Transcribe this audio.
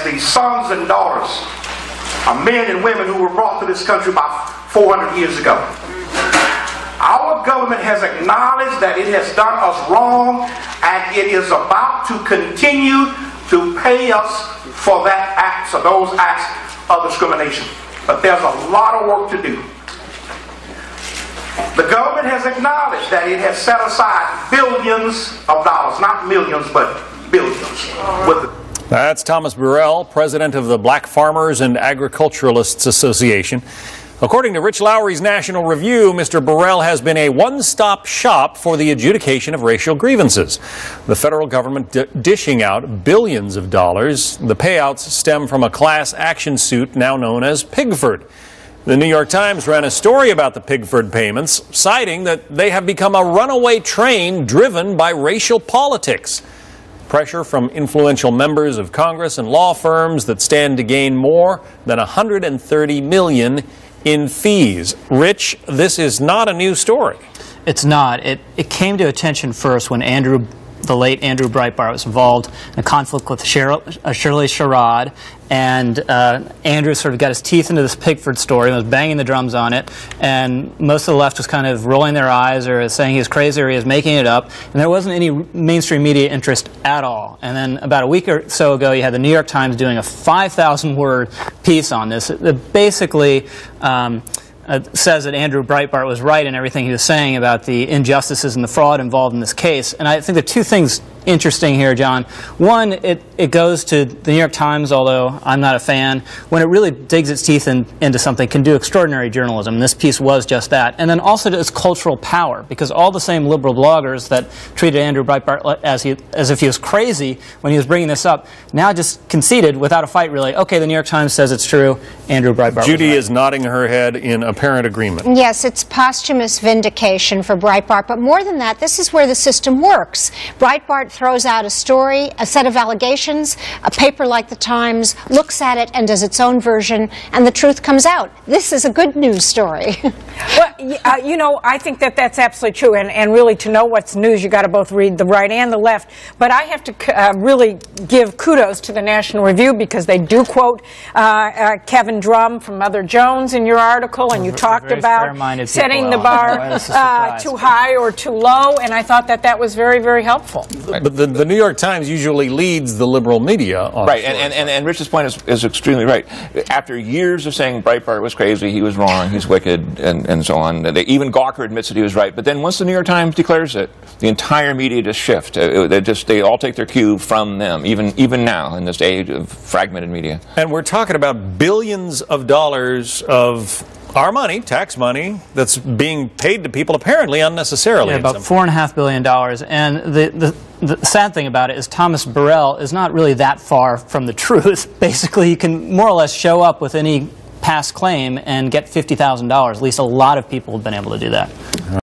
the sons and daughters of men and women who were brought to this country about 400 years ago. Our government has acknowledged that it has done us wrong, and it is about to continue to pay us for that acts, or those acts of discrimination. But there's a lot of work to do. The government has acknowledged that it has set aside billions of dollars, not millions, but billions. That's Thomas Burrell, president of the Black Farmers and Agriculturalists Association. According to Rich Lowry's National Review, Mr. Burrell has been a one-stop shop for the adjudication of racial grievances. The federal government dishing out billions of dollars. The payouts stem from a class action suit now known as Pigford. The New York Times ran a story about the Pigford payments, citing that they have become a runaway train driven by racial politics. Pressure from influential members of Congress and law firms that stand to gain more than $130 million in fees. Rich, this is not a new story. It's not. It came to attention first when the late Andrew Breitbart was involved in a conflict with Shirley Sherrod, and Andrew sort of got his teeth into this Pigford story and was banging the drums on it, and most of the left was kind of rolling their eyes or saying he was crazy or he was making it up, and there wasn't any mainstream media interest at all. And then about a week or so ago, you had the New York Times doing a 5,000-word piece on this. It basically says that Andrew Breitbart was right in everything he was saying about the injustices and the fraud involved in this case. And I think there are two things interesting here, John. One, it goes to the New York Times, although I'm not a fan, when it really digs its teeth into something, can do extraordinary journalism. And this piece was just that. And then also to its cultural power, because all the same liberal bloggers that treated Andrew Breitbart as if he was crazy when he was bringing this up, now just conceded without a fight, really. Okay, the New York Times says it's true. Andrew Breitbart Judy was right. is nodding her head in apparent agreement. Yes, it's posthumous vindication for Breitbart. But more than that, this is where the system works. Breitbart throws out a story, a set of allegations, a paper like the Times looks at it and does its own version, and the truth comes out. This is a good news story. Well, you know, I think that that's absolutely true, and really to know what's news, you got to both read the right and the left. But I have to really give kudos to the National Review, because they do quote Kevin Drum from Mother Jones in your article, and you talked about setting the bar too high or too low, and I thought that that was very, very helpful. But the New York Times usually leads the liberal media on right, and Rich's point is extremely right. After years of saying Breitbart was crazy, he was wrong, he's wicked, and so on, even Gawker admits that he was right. But then once the New York Times declares it, the entire media just shift. They all take their cue from them, even now in this age of fragmented media. And we're talking about billions of dollars of our money, tax money, that's being paid to people apparently unnecessarily. Yeah, about $4.5 billion. And the sad thing about it is Thomas Burrell is not really that far from the truth. Basically, you can more or less show up with any past claim and get $50,000. At least a lot of people have been able to do that.